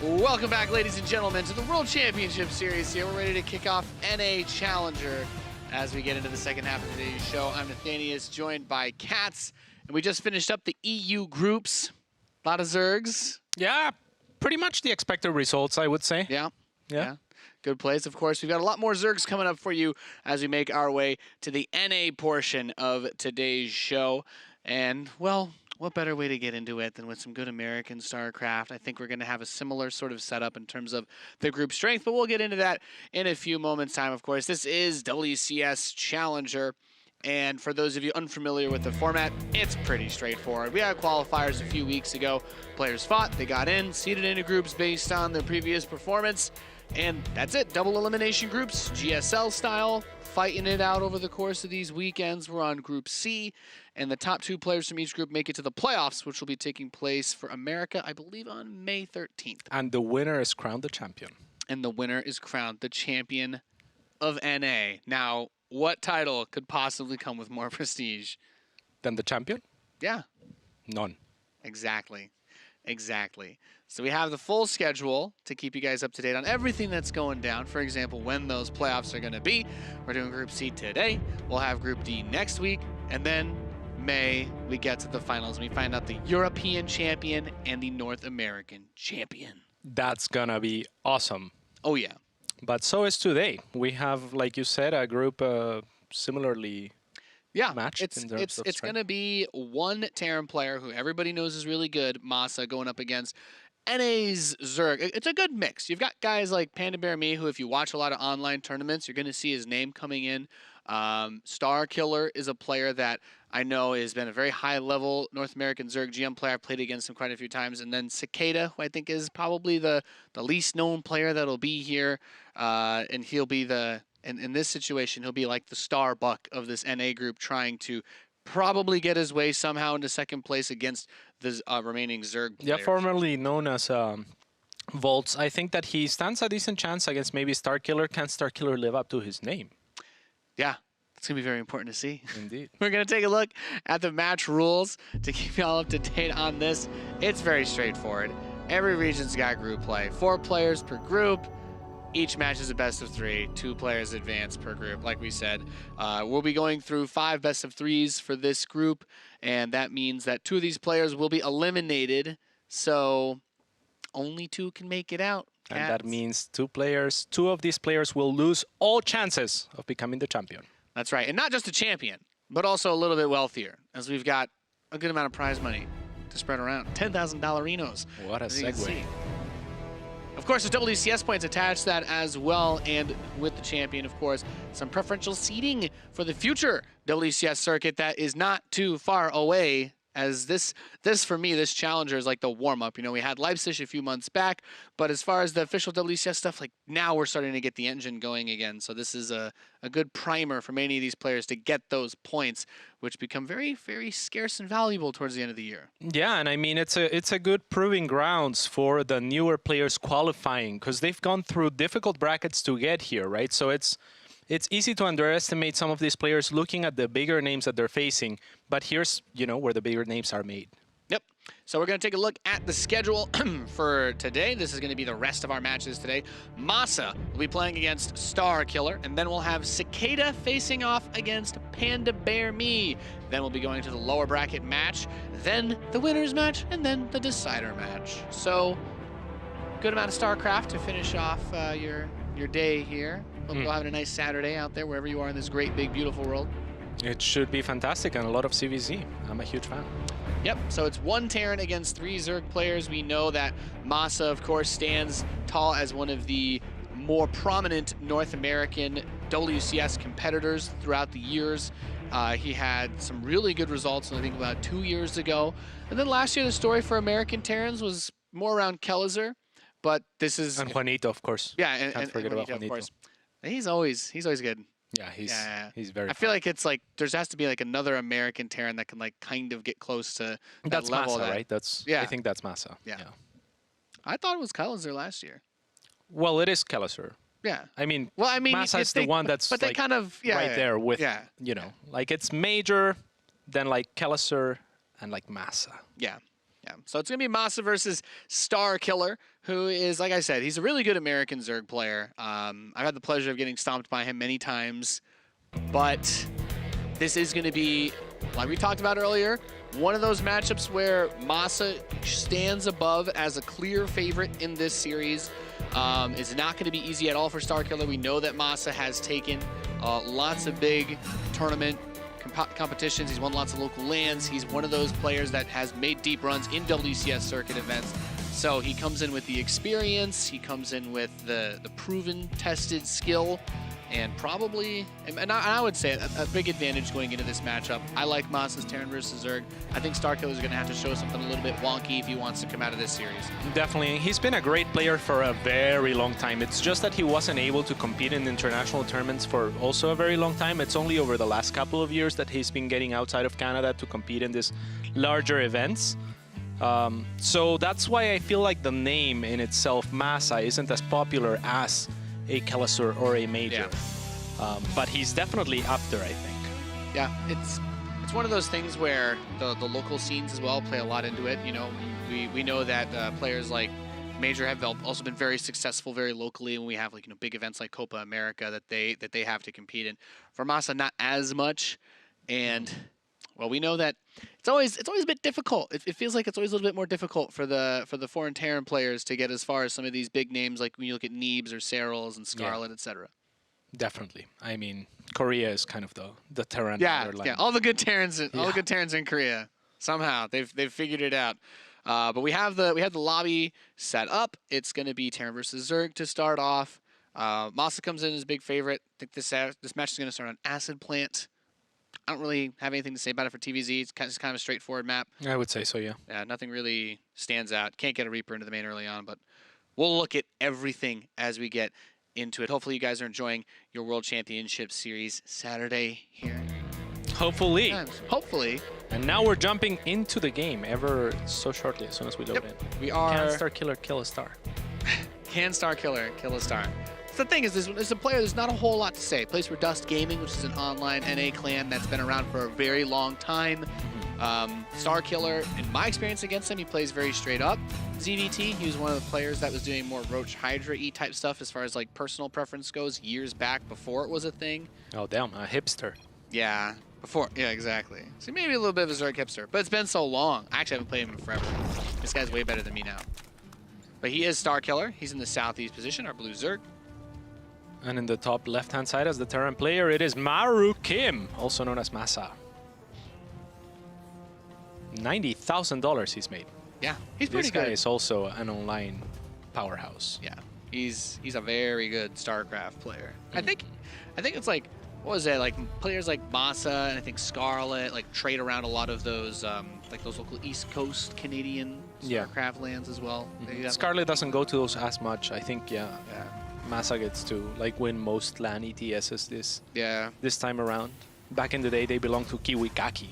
Welcome back, ladies and gentlemen, to the World Championship Series here. We're ready to kick off NA Challenger as we get into the second half of today's show. I'm Nathanius, joined by Katz, and we just finished up the EU groups. A lot of Zergs. Yeah, pretty much the expected results, I would say. Yeah. Good plays, of course. We've got a lot more Zergs coming up for you as we make our way to the NA portion of today's show. And, well, what better way to get into it than with some good American StarCraft? I think we're going to have a similar sort of setup in terms of the group strength, but we'll get into that in a few moments' time, of course. This is WCS Challenger, and for those of you unfamiliar with the format, it's pretty straightforward. We had qualifiers a few weeks ago. Players fought, they got in, seeded into groups based on their previous performance, and that's it. Double elimination groups, GSL style, fighting it out over the course of these weekends. We're on Group C, and the top 2 players from each group make it to the playoffs, which will be taking place for America, I believe, on May 13th. And the winner is crowned the champion. And the winner is crowned the champion of NA. Now, what title could possibly come with more prestige? Then the champion? Yeah. None. Exactly. So we have the full schedule to keep you guys up to date on everything that's going down. For example, when those playoffs are going to be. We're doing Group C today. We'll have Group D next week. And then May, we get to the finals. We find out the European champion and the North American champion. That's going to be awesome. Oh, yeah. But so is today. We have, like you said, a group similarly matched. It's going to be one Terran player who everybody knows is really good, MaSa, going up against NA's Zerg. It's a good mix. You've got guys like Panda Bear Me, who if you watch a lot of online tournaments, you're going to see his name coming in. Starkiller is a player that I know has been a very high-level North American Zerg GM player. I've played against him quite a few times. And then Cicada, who I think is probably the least-known player that'll be here. And he'll be in this situation, he'll be like the Starbuck of this NA group, trying to probably get his way somehow into second place against the remaining Zerg players. Yeah, formerly known as Volts. I think that he stands a decent chance against maybe Starkiller. Can Starkiller live up to his name? Yeah, it's going to be very important to see. Indeed. We're going to take a look at the match rules to keep y'all up to date on this. It's very straightforward. Every region's got group play. 4 players per group. Each match is a best of 3. 2 players advance per group, like we said. We'll be going through 5 best of 3s for this group, and that means that 2 of these players will be eliminated, so only 2 can make it out. And that means 2 of these players will lose all chances of becoming the champion. That's right. And not just a champion, but also a little bit wealthier, as we've got a good amount of prize money to spread around. $10,000 Renos. What a segue. Of course, there's WCS points attached to that as well, and with the champion, of course, some preferential seating for the future WCS circuit that is not too far away. As this for me, this Challenger is like the warm-up. You know, we had Leipzig a few months back, but as far as the official WCS stuff, like now we're starting to get the engine going again. So this is a good primer for many of these players to get those points, which become very, very scarce and valuable towards the end of the year. Yeah, and I mean, it's a good proving grounds for the newer players qualifying, because they've gone through difficult brackets to get here, right? So it's easy to underestimate some of these players looking at the bigger names that they're facing, but here's, where the bigger names are made. Yep. So we're going to take a look at the schedule for today. This is going to be the rest of our matches today. MaSa will be playing against Starkiller, and then we'll have Cicada facing off against Panda Bear Me. Then we'll be going to the lower bracket match, then the winners match, and then the decider match. So good amount of StarCraft to finish off your day here. Hope you're all having a nice Saturday out there, wherever you are in this great, big, beautiful world. It should be fantastic, and a lot of CvZ. I'm a huge fan. Yep, so it's 1 Terran against 3 Zerg players. We know that MaSa, of course, stands tall as one of the more prominent North American WCS competitors throughout the years. He had some really good results, I think, about 2 years ago. And then last year, the story for American Terrans was more around Kellizer, but this is... And Juanito, of course. Yeah, and forget about Juanito. of course. He's always good. Yeah, he's very I feel like it's like there has to be like another American Terran that can like kind of get close to that level. Massa, right? I think that's Massa. Yeah. I thought it was Kellizer last year. Well, it is Kellizer. Yeah. I mean, Massa is the one that's they kind of right there with like it's major, then like Kellizer and like Massa. Yeah. Yeah, so it's going to be Massa versus Starkiller, who is, like I said, he's a really good American Zerg player. I've had the pleasure of getting stomped by him many times, but this is going to be, like we talked about earlier, one of those matchups where Massa stands above as a clear favorite in this series. It's not going to be easy at all for Starkiller. We know that Massa has taken lots of big tournament competitions. He's won lots of local lands. He's one of those players that has made deep runs in WCS circuit events. So he comes in with the experience. He comes in with the proven, tested skill. And probably, and I would say a big advantage going into this matchup. I like Massa's Terran versus Zerg. I think Starkiller is going to have to show something a little bit wonky if he wants to come out of this series. Definitely. He's been a great player for a very long time. It's just that he wasn't able to compete in international tournaments for also a very long time. It's only over the last couple of years that he's been getting outside of Canada to compete in these larger events. So that's why I feel like the name in itself, Massa, isn't as popular as a Kellasur or a Major. Yeah. But he's definitely up there, I think. Yeah, it's one of those things where the local scenes as well play a lot into it. You know, we know that players like Major have also been very successful very locally when we have, like, you know, big events like Copa America that they have to compete in. For Massa, not as much. And well, we know that it's always a bit difficult. It feels like it's always a little bit more difficult for the foreign Terran players to get as far as some of these big names, like when you look at Neebs or Serals and Scarlet, etc. Definitely. I mean, Korea is kind of the Terran. Yeah, all the good Terrans, all the good Terrans in Korea. Somehow they've figured it out. But we have the lobby set up. It's going to be Terran versus Zerg to start off. Massa comes in as a big favorite. I think this match is going to start on Acid Plant. I don't really have anything to say about it for TvZ. It's kind of a straightforward map. I would say so, yeah. Yeah, nothing really stands out. Can't get a Reaper into the main early on, but we'll look at everything as we get into it. Hopefully you guys are enjoying your World Championship Series Saturday here. Hopefully. Hopefully. And now we're jumping into the game ever so shortly as soon as we load in. We are. Can Starkiller kill a star? Can Starkiller kill a star? The thing is, this is a player, there's not a whole lot to say. Plays for Dust Gaming, which is an online NA clan that's been around for a very long time. Starkiller, in my experience against him, he plays very straight up. ZVT, he was one of the players that was doing more Roach Hydra-y type stuff as far as like personal preference goes years back before it was a thing. Oh, damn, a hipster. Yeah, before. Yeah, exactly. So maybe a little bit of a Zerg hipster, but it's been so long. I actually haven't played him in forever. This guy's way better than me now. But he is Starkiller. He's in the southeast position, our blue Zerg. And in the top left-hand side as the Terran player, it is Maru Kim, also known as Massa. $90,000 he's made. Yeah, he's pretty good. This guy is also an online powerhouse. Yeah, he's a very good StarCraft player. I think it's like, what was it, like players like Massa and I think Scarlet like trade around a lot of those like those local East Coast Canadian StarCraft lands as well. Scarlet doesn't go to those as much. I think Massa gets to like win most LAN ETSs this time around. Back in the day, they belonged to Kiwikaki.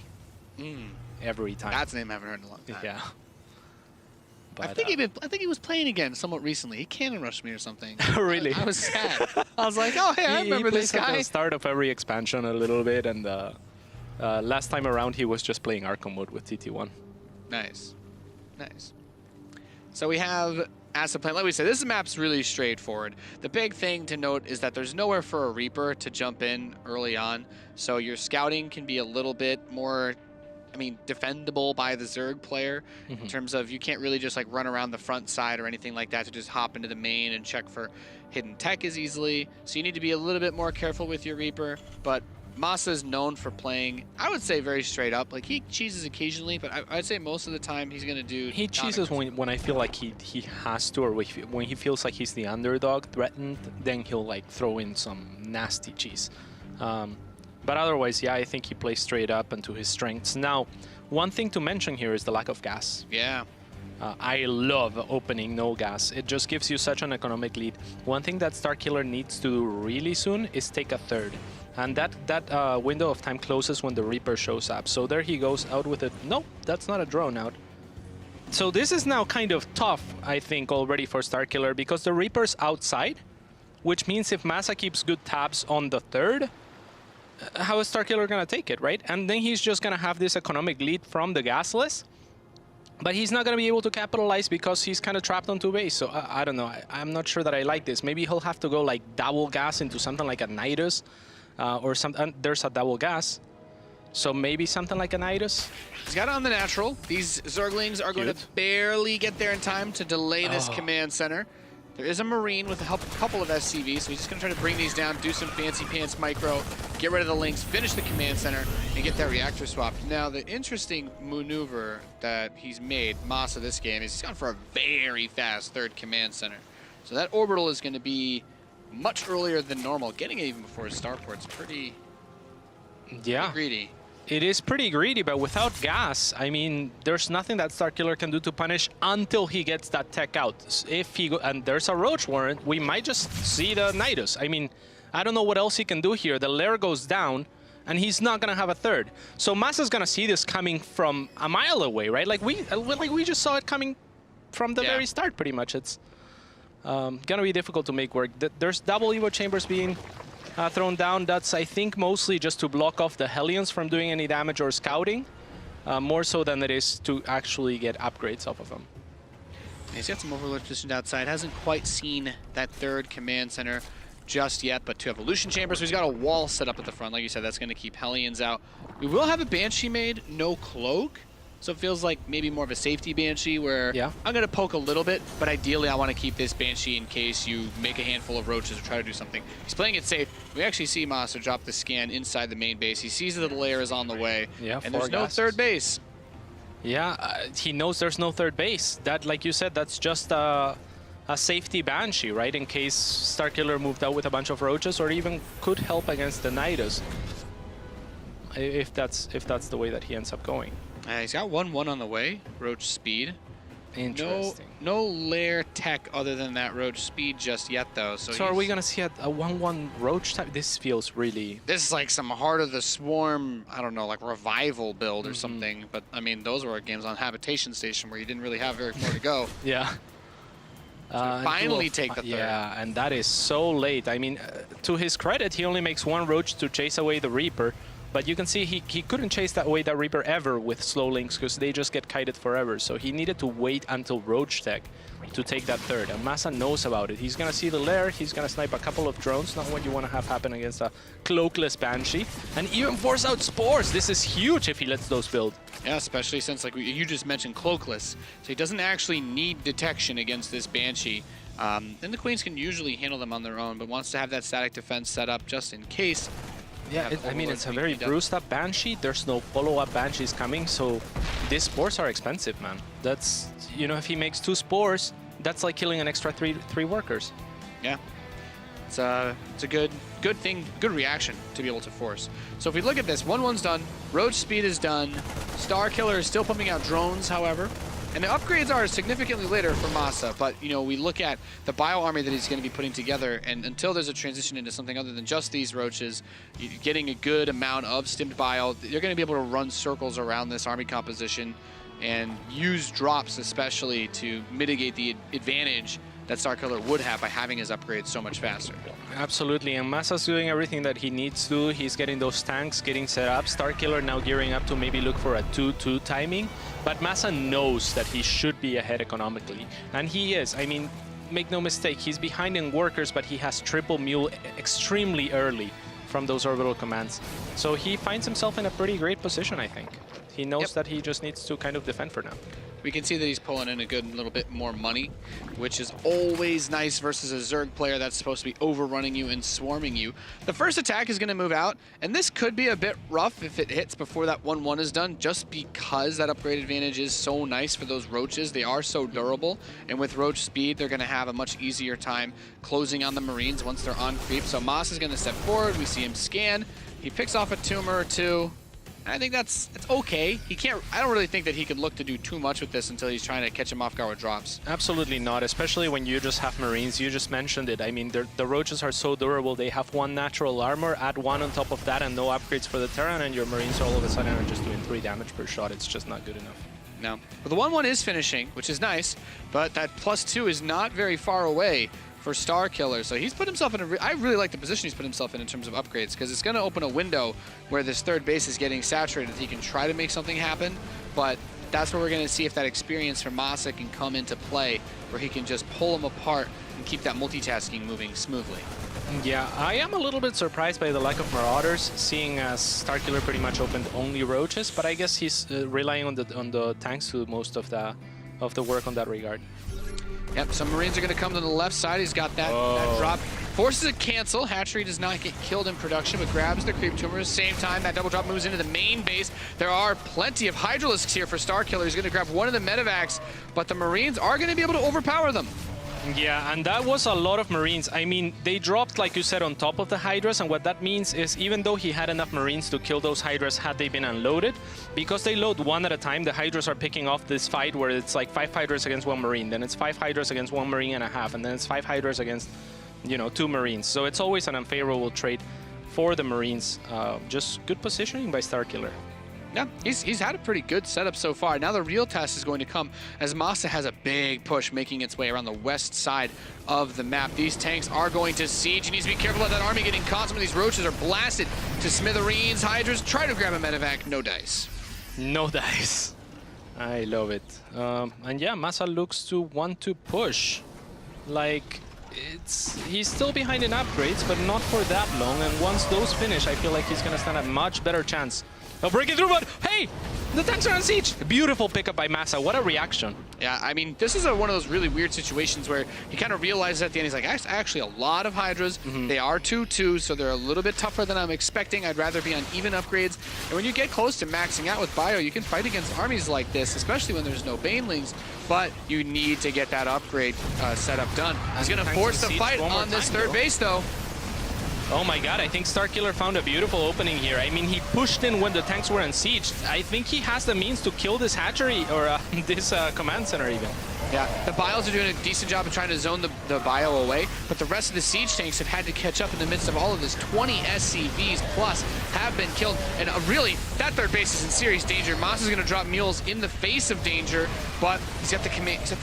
Every time. That's a name I haven't heard in a long time. Yeah. But, I think he was playing again somewhat recently. He cannon rushed me or something. Really? I was sad. I was like, oh hey, I remember this guy. At the start of every expansion a little bit, and last time around he was just playing Arkham mode with TT1. Nice, nice. So we have Acid Plant. Like we said, this map's really straightforward. The big thing to note is that there's nowhere for a Reaper to jump in early on, so your scouting can be a little bit more, I mean, defendable by the Zerg player in terms of you can't really just like run around the front side or anything like that to just hop into the main and check for hidden tech as easily. So you need to be a little bit more careful with your Reaper. But Massa is known for playing, I would say, very straight up. Like, he cheeses occasionally, but I'd say most of the time he's going to do... He cheeses when I feel like he has to, or when he feels like he's the underdog threatened, then he'll like throw in some nasty cheese. But otherwise, yeah, I think he plays straight up and to his strengths. Now, one thing to mention here is the lack of gas. Yeah. I love opening no gas. It just gives you such an economic lead. One thing that Starkiller needs to do really soon is take a third. And that window of time closes when the Reaper shows up. So there he goes out with it. Nope, that's not a drone out. So this is now kind of tough, I think, already for Starkiller because the Reaper's outside, which means if Massa keeps good tabs on the third, how is Starkiller going to take it, right? And then he's just going to have this economic lead from the gasless. But he's not going to be able to capitalize because he's kind of trapped on 2 base. So I don't know. I'm not sure that I like this. Maybe he'll have to go like double gas into something like a Nidus or something. There's a double gas. So maybe something like a Nidus. He's got it on the natural. These Zerglings are going to barely get there in time to delay this command center. There is a Marine with a couple of SCVs, so he's just going to try to bring these down, do some fancy pants micro, get rid of the links, finish the command center, and get that reactor swap. Now, the interesting maneuver that he's made, MaSa, this game, is he's gone for a very fast third command center. So that orbital is going to be much earlier than normal. Getting it even before his starport's pretty greedy. It is pretty greedy, but without gas, I mean, there's nothing that Starkiller can do to punish until he gets that tech out. If he and there's a Roach Warrant, we might just see the Nidus. I mean, I don't know what else he can do here. The lair goes down, and he's not gonna have a third. So Massa's gonna see this coming from a mile away, right? Like we just saw it coming from the very start, pretty much. It's gonna be difficult to make work. There's double Evo chambers being thrown down. That's, I think, mostly just to block off the Hellions from doing any damage or scouting, more so than it is to actually get upgrades off of them. He's got some overlord positioned outside. Hasn't quite seen that third command center just yet, but 2 evolution chambers. So he's got a wall set up at the front. Like you said, that's going to keep Hellions out. We will have a Banshee made, no cloak. So it feels like maybe more of a safety Banshee where I'm going to poke a little bit, but ideally I want to keep this Banshee in case you make a handful of roaches or try to do something. He's playing it safe. We actually see MaSa drop the scan inside the main base. He sees that the lair is on the way, and there's no third base. Yeah, he knows there's no third base. That, like you said, that's just a safety Banshee, right? In case Starkiller moved out with a bunch of roaches or even could help against the Nidus. If that's the way that he ends up going. He's got 1-1 on the way, Roach speed. Interesting. No lair tech other than that Roach speed just yet, though. So are we going to see a 1-1 Roach type? This feels really... This is like some Heart of the Swarm, I don't know, like Revival build or something. But, I mean, those were games on Habitation Station where you didn't really have very far to go. Yeah. Finally take the third. Yeah, and that is so late. I mean, to his credit, he only makes 1 Roach to chase away the Reaper. But you can see he couldn't chase away that Reaper ever with slow links because they just get kited forever. So he needed to wait until Roach Tech to take that third. And MaSa knows about it. He's going to see the lair. He's going to snipe a couple of drones. Not what you want to have happen against a cloakless Banshee. And even force out Spores. This is huge if he lets those build. Yeah, especially since, like you just mentioned, cloakless. So he doesn't actually need detection against this Banshee. And the Queens can usually handle them on their own, but wants to have that static defense set up just in case. Yeah, I mean, it's a very bruised up Banshee. There's no follow-up Banshees coming, so these Spores are expensive, man. That's, you know, if he makes 2 Spores, that's like killing an extra three workers. Yeah. It's a good thing, good reaction to be able to force. So if we look at this, 1-1's done, Roach speed is done, Starkiller is still pumping out drones, however. And the upgrades are significantly later for MaSa, but, you know, we look at the bio army that he's going to be putting together, and until there's a transition into something other than just these roaches, getting a good amount of stimmed bio, you're going to be able to run circles around this army composition and use drops especially to mitigate the advantage that Starkiller would have by having his upgrades so much faster. Absolutely, and MaSa's doing everything that he needs to. He's getting those tanks, getting set up. Starkiller now gearing up to maybe look for a 2-2 timing. But MaSa knows that he should be ahead economically. And he is. I mean, make no mistake, he's behind in workers, but he has triple mule extremely early from those orbital commands. So he finds himself in a pretty great position, I think. He knows that he just needs to kind of defend for now. We can see that he's pulling in a good little bit more money, which is always nice versus a Zerg player that's supposed to be overrunning you and swarming you. The first attack is going to move out, and this could be a bit rough if it hits before that 1-1 is done, just because that upgrade advantage is so nice for those Roaches. They are so durable, and with Roach speed, they're going to have a much easier time closing on the Marines once they're on creep. So Massa is going to step forward. We see him scan. He picks off a tumor or two. I think it's okay. He can't. I don't really think that he could look to do too much with this until he's trying to catch him off guard with drops. Absolutely not, especially when you just have Marines. You just mentioned it. I mean, the Roaches are so durable. They have 1 natural armor, add 1 on top of that, and no upgrades for the Terran, and your Marines all of a sudden are just doing 3 damage per shot. It's just not good enough. No. But the 1-1 is finishing, which is nice, but that +2 is not very far away for Starkiller. So he's put himself in I really like the position he's put himself in terms of upgrades, because it's going to open a window where this third base is getting saturated. He can try to make something happen, but that's where we're going to see if that experience from MaSa can come into play, where he can just pull them apart and keep that multitasking moving smoothly. Yeah, I am a little bit surprised by the lack of Marauders, seeing as Starkiller pretty much opened only Roaches, but I guess he's relying on the tanks to do most of the work on that regard. Yep, some Marines are going to come to the left side. He's got that drop. Forces a cancel. Hatchery does not get killed in production, but grabs the creep tumor. At the same time, that double drop moves into the main base. There are plenty of Hydralisks here for Starkiller. He's going to grab one of the medevacs, but the Marines are going to be able to overpower them. Yeah, and that was a lot of Marines. I mean, they dropped, like you said, on top of the Hydras, and what that means is even though he had enough Marines to kill those Hydras had they been unloaded, because they load one at a time, the Hydras are picking off this fight where it's like 5 Hydras against 1 Marine, then it's 5 Hydras against 1 Marine and a half, and then it's 5 Hydras against, you know, 2 Marines. So it's always an unfavorable trade for the Marines. Just good positioning by Starkiller. Yeah, he's had a pretty good setup so far. Now the real test is going to come as MaSa has a big push making its way around the west side of the map. These tanks are going to siege. He needs to be careful of that army getting caught. Some of these Roaches are blasted to smithereens. Hydras try to grab a medevac. No dice. No dice. I love it. And yeah, MaSa looks to want to push. Like, he's still behind in upgrades, but not for that long. And once those finish, I feel like he's going to stand a much better chance of breaking through. But hey, the tanks are on siege. Beautiful pickup by MaSa. What a reaction. Yeah, I mean, this is one of those really weird situations where he kind of realizes at the end, he's like, actually a lot of Hydras. They are 2/2, so they're a little bit tougher than I'm expecting. I'd rather be on even upgrades. And when you get close to maxing out with Bio, you can fight against armies like this, especially when there's no Banelings, but you need to get that upgrade setup done. He's going to force the fight on this third base, though. Oh my god, I think Starkiller found a beautiful opening here. I mean, he pushed in when the tanks were unsieged. I think he has the means to kill this hatchery, or this command center even. Yeah, the Bios are doing a decent job of trying to zone the Bio away, but the rest of the siege tanks have had to catch up in the midst of all of this. 20 SCVs plus have been killed, and really, that third base is in serious danger. MaSa's going to drop mules in the face of danger, but he's got the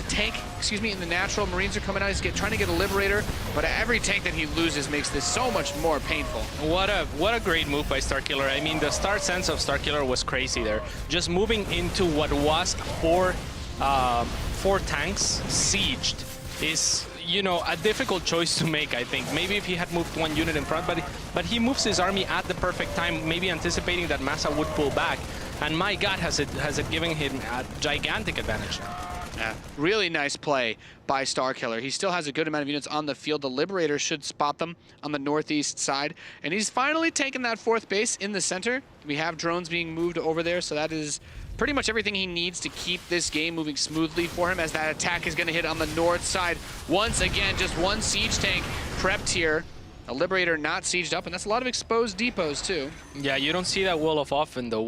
tank, in the natural. Marines are coming out. He's trying to get a Liberator, but every tank that he loses makes this so much more painful. What a great move by Starkiller. I mean, the start sense of Starkiller was crazy there. Just moving into what was four tanks sieged is, you know, a difficult choice to make, I think. Maybe if he had moved 1 unit in front, but he moves his army at the perfect time, maybe anticipating that MaSa would pull back. And my god, has it given him a gigantic advantage now. Yeah, really nice play by Starkiller. He still has a good amount of units on the field. The Liberator should spot them on the northeast side. And he's finally taken that 4th base in the center. We have drones being moved over there, so that is pretty much everything he needs to keep this game moving smoothly for him, as that attack is going to hit on the north side. Once again, just 1 siege tank prepped here. A Liberator not sieged up, and that's a lot of exposed depots too. Yeah, you don't see that wall of often though.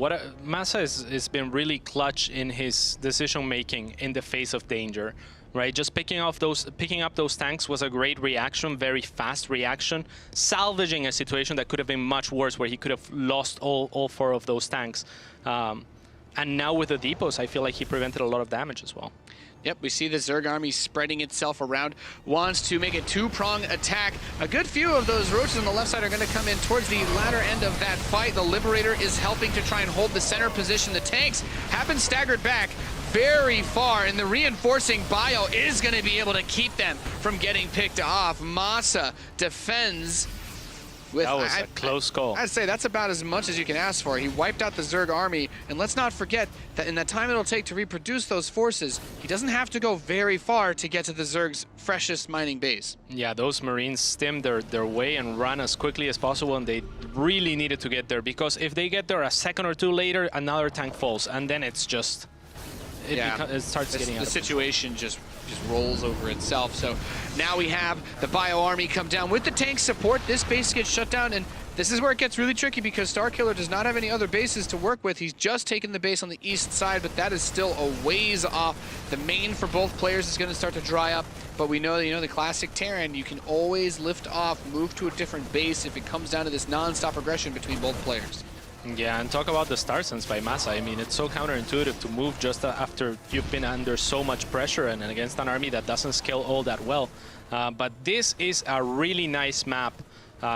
MaSa has been really clutch in his decision making in the face of danger, right? Just picking up those tanks was a great reaction, very fast reaction, salvaging a situation that could have been much worse, where he could have lost all 4 of those tanks. And now with the depots, I feel like he prevented a lot of damage as well. Yep, we see the Zerg army spreading itself around, wants to make a 2-prong attack. A good few of those Roaches on the left side are going to come in towards the latter end of that fight. The Liberator is helping to try and hold the center position. The tanks have been staggered back very far, and the reinforcing Bio is going to be able to keep them from getting picked off. MaSa defends with, that was a close call. I'd say that's about as much as you can ask for. He wiped out the Zerg army, and let's not forget that in the time it'll take to reproduce those forces, he doesn't have to go very far to get to the Zerg's freshest mining base. Yeah, those Marines stemmed their way and ran as quickly as possible, and they really needed to get there, because if they get there a second or 2 later, another tank falls, and then it's just... It starts getting out of the situation just rolls over itself. So now we have the Bio army come down with the tank support. This base gets shut down, and this is where it gets really tricky, because Starkiller does not have any other bases to work with. He's just taken the base on the east side, but that is still a ways off. The main for both players is going to start to dry up, but we know that, you know, the classic Terran, you can always lift off, move to a different base if it comes down to this non-stop aggression between both players. Yeah, and talk about the star sense by MaSa. I mean, it's so counterintuitive to move just after you've been under so much pressure and against an army that doesn't scale all that well. But this is a really nice map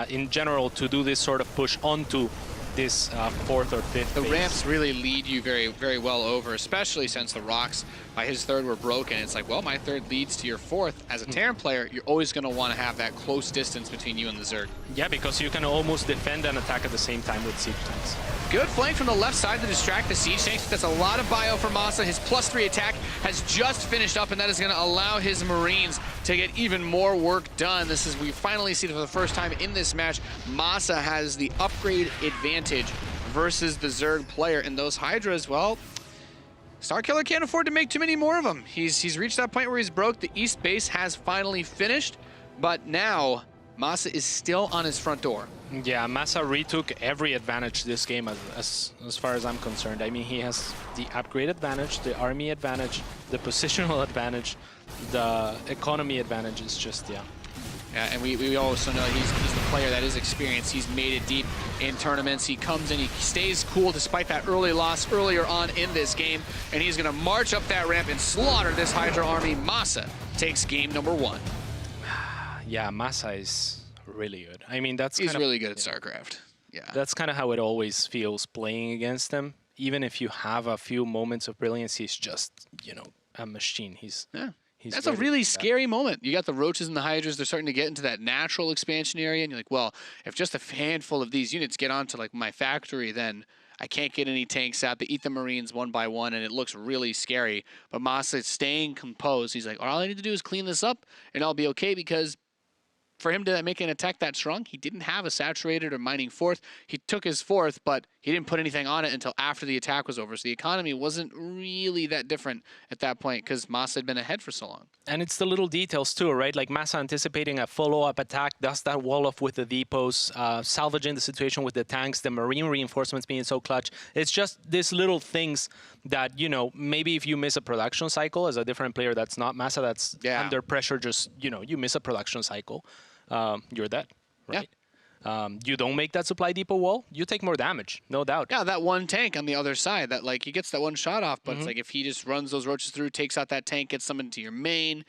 in general to do this sort of push onto this fourth or fifth The phase. ramps really lead you very, very well over, especially since the rocks by his third were broken. It's like, well, my third leads to your fourth. As a Terran player, you're always going to want to have that close distance between you and the Zerg. Yeah, because you can almost defend and attack at the same time with siege tanks. Good flank from the left side to distract the siege tanks. That's a lot of bio for Massa. His +3 attack has just finished up, and that is going to allow his Marines to get even more work done. This is, we finally see for the first time in this match, Massa has the upgrade advantage versus the Zerg player. And those Hydras, well, Starkiller can't afford to make too many more of them. He's reached that point where he's broke. The east base has finally finished, but now Massa is still on his front door. Yeah, Massa retook every advantage this game as far as I'm concerned. I mean, he has the upgrade advantage, the army advantage, the positional advantage, the economy advantage. Is just, yeah. Yeah, and we also know he's the player that is experienced. He's made it deep in tournaments. He comes in, he stays cool despite that early loss earlier on in this game, and he's going to march up that ramp and slaughter this Hydra army. Massa takes game number 1. Yeah, Massa is really good. I mean, he's really good at StarCraft. Yeah, that's kind of how it always feels playing against him. Even if you have a few moments of brilliance, he's just, you know, a machine. That's a really scary moment. You got the roaches and the hydras. They're starting to get into that natural expansion area, and you're like, well, if just a handful of these units get onto like my factory, then I can't get any tanks out. They eat the Marines one by one, and it looks really scary. But Massa is staying composed. He's like, all I need to do is clean this up, and I'll be okay, because for him to make an attack that strong, he didn't have a saturated or mining fourth. He took his fourth, but he didn't put anything on it until after the attack was over. So the economy wasn't really that different at that point because Massa had been ahead for so long. And it's the little details too, right? Like Massa anticipating a follow-up attack, does that wall off with the depots, salvaging the situation with the tanks, the marine reinforcements being so clutch. It's just these little things that, you know, maybe if you miss a production cycle as a different player that's not Massa, that's under pressure, just, you know, you miss a production cycle. You're dead, right? Yeah. You don't make that supply depot wall, you take more damage, no doubt. Yeah, that one tank on the other side, that like he gets that one shot off, but it's like if he just runs those roaches through, takes out that tank, gets them into your main,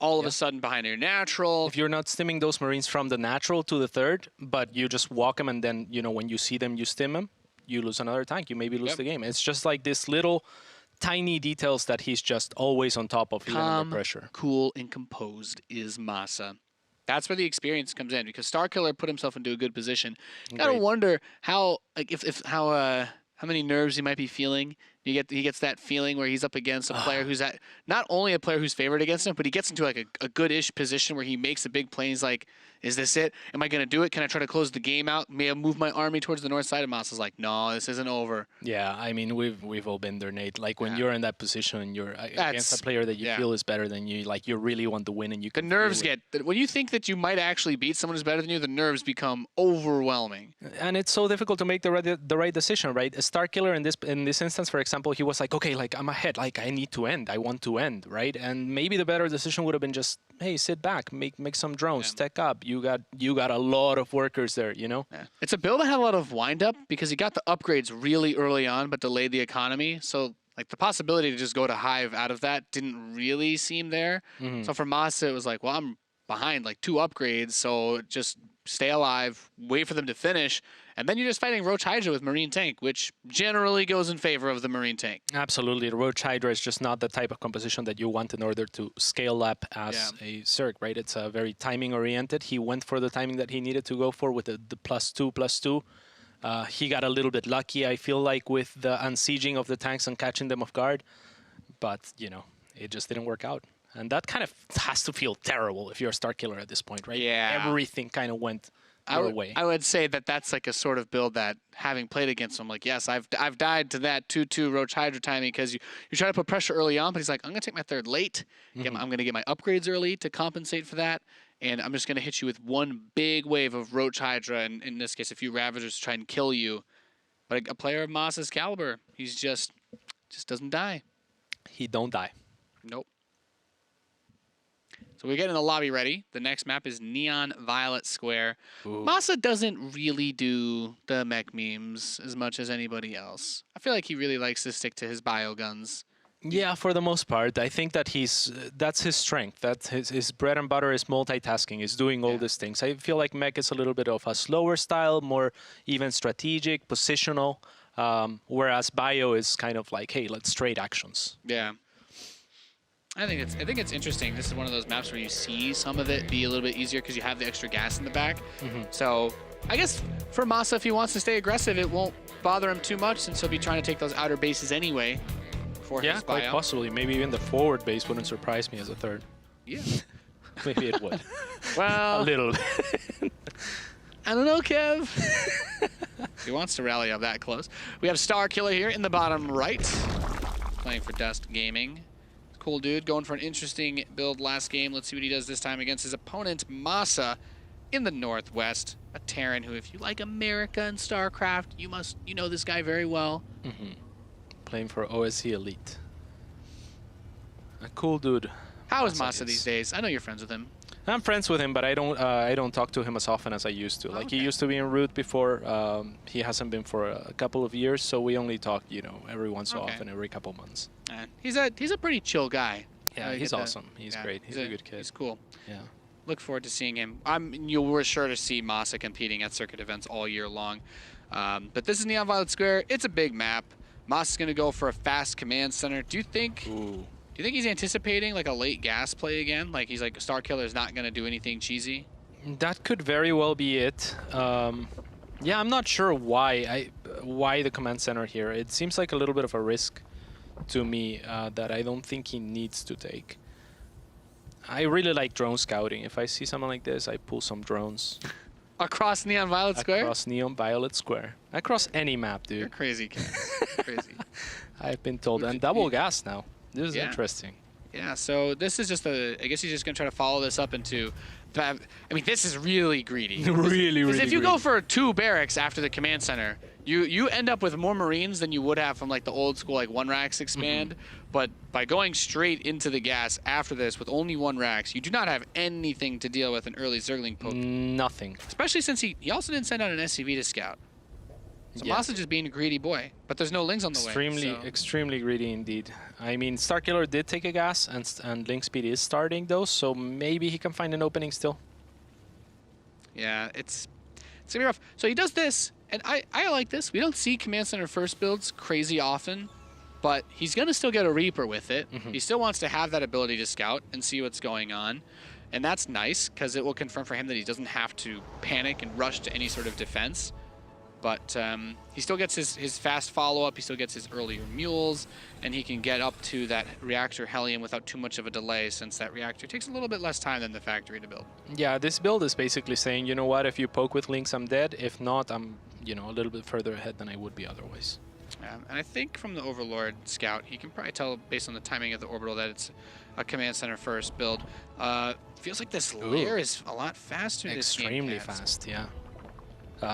all of a sudden behind your natural. If you're not stimming those Marines from the natural to the third, but you just walk them and then, you know, when you see them, you stim them, you lose another tank, you maybe lose the game. It's just like this little tiny details that he's just always on top of, even under pressure. Cool, and composed is Massa. That's where the experience comes in, because Starkiller put himself into a good position. Gotta wonder how, like, how many nerves he might be feeling. He gets that feeling where he's up against a player who's not only a player who's favored against him, but he gets into like a good-ish position where he makes a big play. He's like, is this it? Am I going to do it? Can I try to close the game out? May I move my army towards the north side? And Massa's like, no, this isn't over. Yeah, I mean, we've all been there, Nate. Like when you're in that position and you're against a player that you feel is better than you, like you really want to win, and you the nerves get, when you think that you might actually beat someone who's better than you, the nerves become overwhelming. And it's so difficult to make the right decision, right? A Starkiller in this instance, for example, he was like, okay, like I'm ahead, like I need to end, I want to end, right? And maybe the better decision would have been just, hey, sit back, make some drones, tech up. You got a lot of workers there, you know? Yeah. It's a build that had a lot of wind up because he got the upgrades really early on, but delayed the economy. So like the possibility to just go to Hive out of that didn't really seem there. So for Massa, it was like, well, I'm behind like 2 upgrades, so just stay alive, wait for them to finish, and then you're just fighting Roach Hydra with Marine Tank, which generally goes in favor of the Marine Tank. Absolutely. The Roach Hydra is just not the type of composition that you want in order to scale up as a Zerg, right? It's very timing-oriented. He went for the timing that he needed to go for with the +2/+2. He got a little bit lucky, I feel like, with the unsieging of the tanks and catching them off guard. But, you know, it just didn't work out. And that kind of has to feel terrible if you're a Starkiller at this point, right? Yeah. Everything kind of went your way. I would say that that's like a sort of build that, having played against him, like, yes, I've died to that 2/2 Roach Hydra timing because you try to put pressure early on, but he's like, I'm going to take my third late. I'm going to get my upgrades early to compensate for that. And I'm just going to hit you with one big wave of Roach Hydra, and in this case, a few Ravagers to try and kill you. But a player of Massa's caliber, he's just doesn't die. He don't die. Nope. So we're getting the lobby ready. The next map is Neon Violet Square. Ooh. Massa doesn't really do the mech memes as much as anybody else. I feel like he really likes to stick to his bio guns Yeah, for the most part, I think that that's his strength. That's his bread and butter is multitasking, is doing all these things. I feel like Mech is a little bit of a slower style, more even strategic, positional, whereas Bio is kind of like, hey, let's trade actions. Yeah. I think it's interesting. This is one of those maps where you see some of it be a little bit easier because you have the extra gas in the back. So I guess for Massa, if he wants to stay aggressive, it won't bother him too much since he'll be trying to take those outer bases anyway. Yeah, quite possibly. Maybe even the forward base wouldn't surprise me as a third. Yeah. Maybe it would. Well, a little. I don't know, Kev. He wants to rally up that close. We have Starkiller here in the bottom right, playing for Dust Gaming. Cool dude, going for an interesting build last game. Let's see what he does this time against his opponent, Massa, in the Northwest. A Terran who, if you like America and StarCraft, you know this guy very well. Playing for OSC Elite. A cool dude. How is Massa these days? I know you're friends with him. I'm friends with him, but I don't talk to him as often as I used to. Like, he used to be in Root before. He hasn't been for a couple of years, so we only talk, every once so often, every couple months. He's a pretty chill guy. Yeah, he's awesome. He's great. He's a good kid. He's cool. Yeah. Look forward to seeing him. We're sure to see Massa competing at circuit events all year long. But this is Neon Violet Square. It's a big map. Massa's going to go for a fast command center. Do you think he's anticipating like a late gas play again? Like he's like, Starkiller is not going to do anything cheesy? That could very well be it. Yeah, I'm not sure why the command center here. It seems like a little bit of a risk to me that I don't think he needs to take. I really like drone scouting. If I see something like this, I pull some drones. Across Neon Violet Square? Across Neon Violet Square. Across any map, dude. You're crazy, kid. Crazy. I've been told. And double gas now. This is interesting. Yeah, so this is just I guess he's just going to try to follow this up into... I mean, this is really greedy. really Because if you go for 2 barracks after the command center, you end up with more Marines than you would have from like the old school like 1 racks expand. But by going straight into the gas after this with only 1 racks, you do not have anything to deal with an early Zergling poke. Nothing. Especially since he also didn't send out an SCV to scout. So Massa's just being a greedy boy. But there's no Lings on the way. Extremely greedy indeed. I mean, Starkiller did take a gas, and Link Speed is starting those, so maybe he can find an opening still. Yeah, it's gonna be rough. So he does this, and I like this. We don't see Command Center first builds crazy often, but he's gonna still get a Reaper with it. He still wants to have that ability to scout and see what's going on. And that's nice, because it will confirm for him that he doesn't have to panic and rush to any sort of defense. But he still gets his fast follow-up, he still gets his earlier mules, and he can get up to that reactor Hellion without too much of a delay, since that reactor takes a little bit less time than the factory to build. Yeah, this build is basically saying, you know what, if you poke with Lynx, I'm dead. If not, I'm a little bit further ahead than I would be otherwise. And I think from the Overlord Scout, you can probably tell based on the timing of the orbital that it's a command center first build. Feels like this layer is a lot faster. Extremely fast, yeah.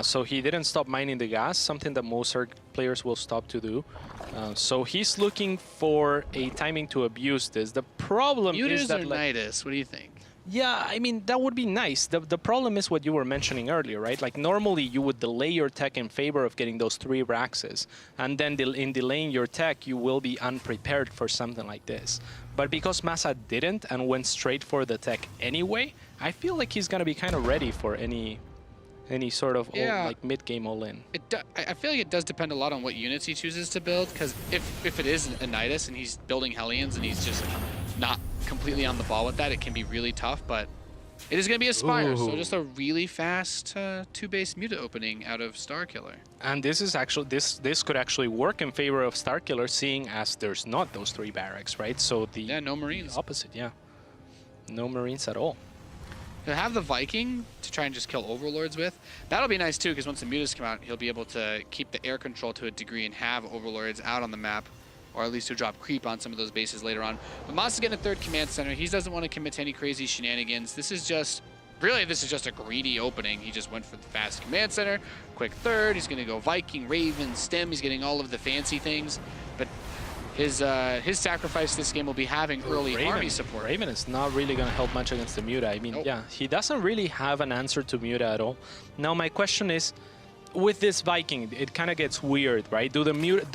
So he didn't stop mining the gas, something that most Zerg players will stop to do. So he's looking for a timing to abuse this. The problem is that... or Nidus, what do you think? Yeah, I mean, that would be nice. The problem is what you were mentioning earlier, right? Like, normally you would delay your tech in favor of getting those 3 Raxes. And then in delaying your tech, you will be unprepared for something like this. But because Massa didn't and went straight for the tech anyway, I feel like he's going to be kind of ready for any sort of mid-game all-in. I feel like it does depend a lot on what units he chooses to build, because if it is a Nidus and he's building Hellions and he's just not completely on the ball with that, it can be really tough, but it is going to be a Spire, so just a really fast 2-base Muta opening out of Starkiller. And this is actually, this could actually work in favor of Starkiller, seeing as there's not those 3 barracks, right? So no Marines. The opposite, yeah. No Marines at all. He'll have the Viking to try and just kill Overlords with. That'll be nice too, because once the Mutas come out, he'll be able to keep the air control to a degree and have Overlords out on the map, or at least to drop creep on some of those bases later on. But Massa's getting a 3rd command center. He doesn't want to commit to any crazy shenanigans. This is just a greedy opening. He just went for the fast command center, quick 3rd. He's going to go Viking, Raven, Stem. He's getting all of the fancy things, but his sacrifice this game will be having early army support. Raven is not really going to help much against the Muta. I mean, yeah, he doesn't really have an answer to Muta at all. Now, my question is, with this Viking, it kind of gets weird, right? Do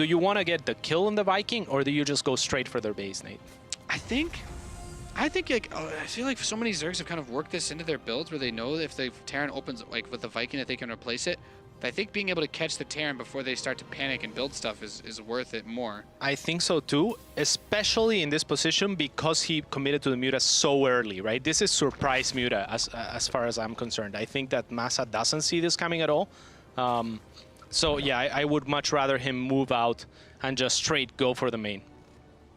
you want to get the kill on the Viking, or do you just go straight for their base, Nate? I think like I feel like so many Zergs have kind of worked this into their builds where they know that if the Terran opens like with the Viking that they can replace it. But I think being able to catch the Terran before they start to panic and build stuff is worth it more. I think so too, especially in this position because he committed to the Muta so early, right? This is surprise Muta as far as I'm concerned. I think that Massa doesn't see this coming at all. So yeah, I would much rather him move out and just straight go for the main.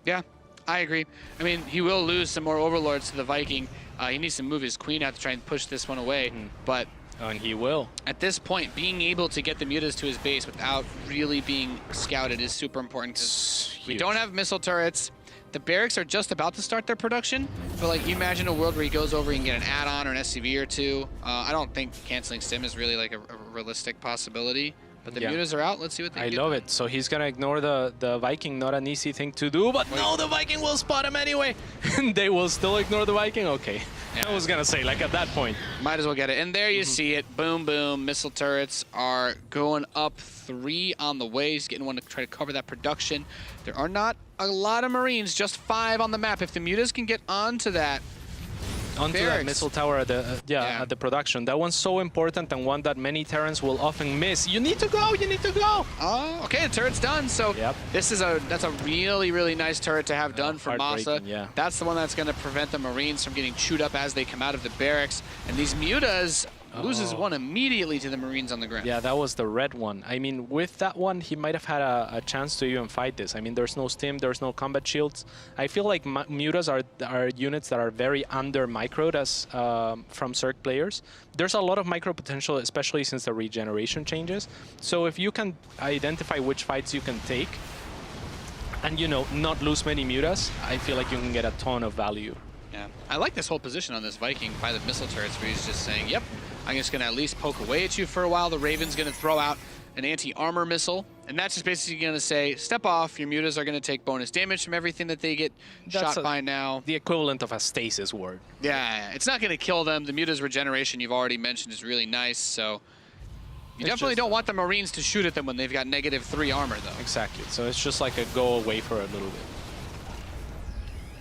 Yeah, I agree. I mean, he will lose some more Overlords to the Viking. He needs to move his Queen out to try and push this one away, but... And he will. At this point, being able to get the Mutas to his base without really being scouted is super important because we don't have missile turrets. The barracks are just about to start their production, but like you imagine a world where he goes over and get an add-on or an SCV or two. I don't think canceling Stim is really like a realistic possibility. But the Mutas are out. Let's see what they do. I love it. So he's going to ignore the Viking. Not an easy thing to do. But no, the Viking will spot him anyway. And they will still ignore the Viking? Okay. Yeah. I was going to say, like, at that point. Might as well get it. And there you see it. Boom, boom. Missile turrets are going up 3 on the way. He's getting one to try to cover that production. There are not a lot of Marines, just 5 on the map. If the Mutas can get onto that, that missile tower at the at the production. That one's so important and one that many Terrans will often miss. You need to go, you need to go. Oh, okay, the turret's done. So that's a really nice turret to have done for Massa. Yeah. That's the one that's going to prevent the Marines from getting chewed up as they come out of the barracks. And these Mutas loses one immediately to the Marines on the ground. Yeah, that was the red one. I mean, with that one, he might have had a chance to even fight this. I mean, there's no stim, there's no combat shields. I feel like Mutas are units that are very under-microed as from Zerg players. There's a lot of micro potential, especially since the regeneration changes. So if you can identify which fights you can take and, you know, not lose many Mutas, I feel like you can get a ton of value. Yeah, I like this whole position on this Viking by the missile turrets where he's just saying, yep, I'm just going to at least poke away at you for a while. The Raven's going to throw out an anti-armor missile, and that's just basically going to say, step off, your Mutas are going to take bonus damage from everything that they get shot by now. The equivalent of a stasis ward. Yeah, it's not going to kill them. The Mutas regeneration you've already mentioned is really nice, so you definitely don't want the Marines to shoot at them when they've got -3 armor, though. Exactly, so it's just like a go away for a little bit.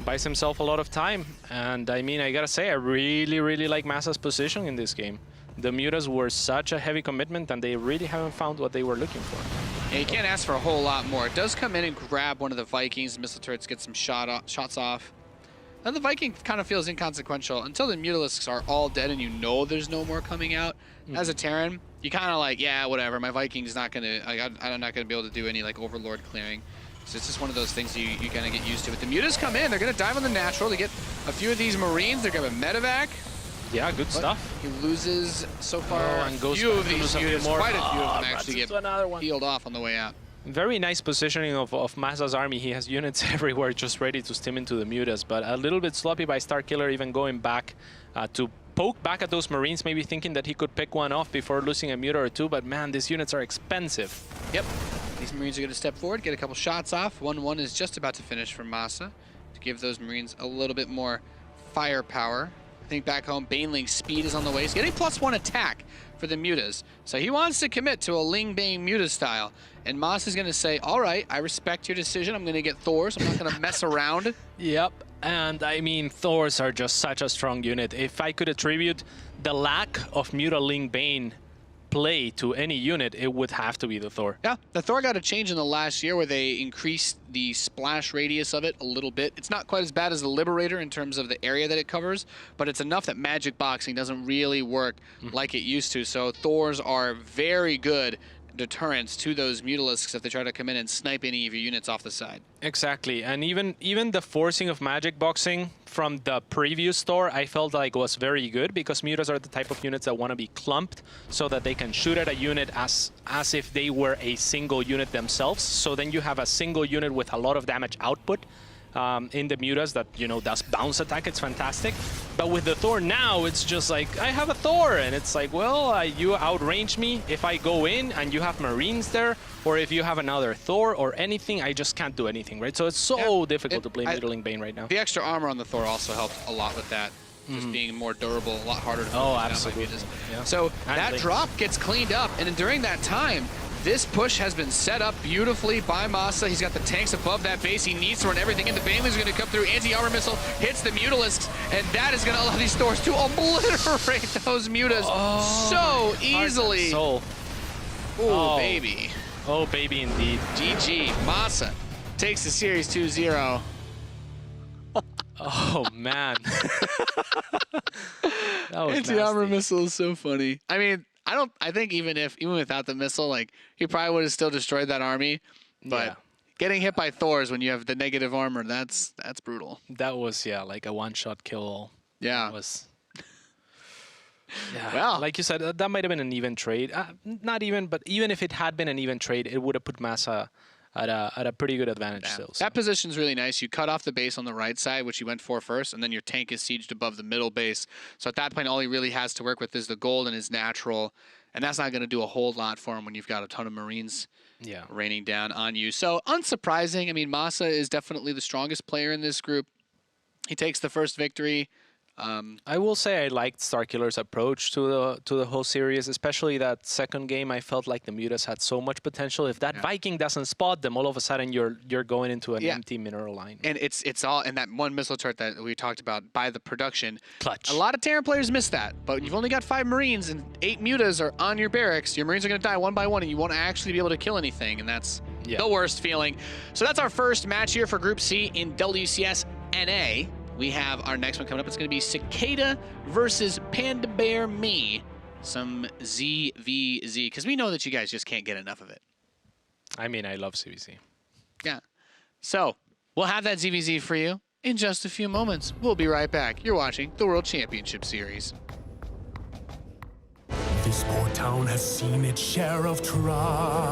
Buys himself a lot of time, and I mean, I gotta say, I really like Massa's position in this game. The Mutas were such a heavy commitment, and they really haven't found what they were looking for. Yeah, you can't ask for a whole lot more. It does come in and grab one of the Vikings. Missile turrets get some shots off. Then the Viking kind of feels inconsequential until the Mutalisks are all dead and you know there's no more coming out. As a Terran, you kind of like, yeah, whatever. My Viking's not gonna, I'm not gonna be able to do any like Overlord clearing. So it's just one of those things you kind of get used to. But the Mutas come in, they're going to dive on the natural. They get a few of these Marines. They're going to medevac. Yeah, good stuff. He loses so far and goes few of these Mutas. Quite a few of them actually get healed off on the way out. Very nice positioning of Massa's army. He has units everywhere just ready to stim into the Mutas, but a little bit sloppy by Starkiller, even going back to poke back at those Marines, maybe thinking that he could pick one off before losing a Muta or two, but man, these units are expensive. Yep. These Marines are going to step forward, get a couple shots off. 1-1 is just about to finish for Massa to give those Marines a little bit more firepower. I think back home, Baneling's speed is on the way. He's getting +1 attack for the Mutas. So he wants to commit to a Ling Bane Muta style. And Massa's going to say, all right, I respect your decision. I'm going to get Thors. I'm not going to mess around. Yep. And I mean, Thors are just such a strong unit. If I could attribute the lack of Muta Ling Bane play to any unit, it would have to be the Thor. Yeah, the Thor got a change in the last year where they increased the splash radius of it a little bit. It's not quite as bad as the Liberator in terms of the area that it covers, but it's enough that magic boxing doesn't really work like it used to. So Thors are very good deterrents to those Mutalisks if they try to come in and snipe any of your units off the side. Exactly, and even the forcing of magic boxing from the previous store I felt like was very good, because Mutas are the type of units that want to be clumped so that they can shoot at a unit as if they were a single unit themselves. So then you have a single unit with a lot of damage output in the Mutas that, you know, does bounce attack. It's fantastic. But with the Thor now, it's just like, I have a Thor, and it's like, well, you outrange me if I go in and you have Marines there, or if you have another Thor or anything, I just can't do anything, right? So it's so difficult to play Muta Ling Bane right now. The extra armor on the Thor also helped a lot with that. just being more durable, a lot harder to move Oh, down by absolutely. mutas. Yeah. So And that links. drop gets cleaned up, and during that time, this push has been set up beautifully by Massa. He's got the tanks above that base. He needs to run everything in. The Banelings are going to come through. Anti-armor missile hits the Mutalisks, and that is going to allow these Thors to obliterate those Mutas so easily. Soul. Ooh, Oh. baby. Oh, baby, indeed. GG. Massa takes the series 2-0. Oh, man. That was Anti-armor nasty. missile is so funny. I mean, I think even without the missile, like, he probably would have still destroyed that army. But Yeah. getting hit by Thors when you have the negative armor, that's brutal. That was, yeah, like a one-shot kill. Yeah. That was... Yeah, Well- like you said, that might have been an even trade. Not even, but even if it had been an even trade, it would have put Massa at a pretty good advantage Yeah. still. So. That position's really nice. You cut off the base on the right side, which you went for first, and then your tank is sieged above the middle base. So at that point, all he really has to work with is the gold and his natural, and that's not going to do a whole lot for him when you've got a ton of Marines Yeah. raining down on you. So unsurprising. I mean, Massa is definitely the strongest player in this group. He takes the first victory. I will say I liked Starkiller's approach to the whole series, especially that second game. I felt like the Mutas had so much potential. If that Viking doesn't spot them, all of a sudden you're going into an empty mineral line. And it's all in that one missile turret that we talked about by the production. Clutch. A lot of Terran players miss that, but you've only got 5 Marines and 8 Mutas are on your barracks. Your Marines are going to die one by one, and you won't actually be able to kill anything, and that's the worst feeling. So that's our first match here for Group C in WCS NA. We have our next one coming up. It's going to be Cicada versus Panda Bear Me. Some ZVZ, because we know that you guys just can't get enough of it. I mean, I love CVC. Yeah. So we'll have that ZVZ for you in just a few moments. We'll be right back. You're watching the World Championship Series. This poor town has seen its share of trial.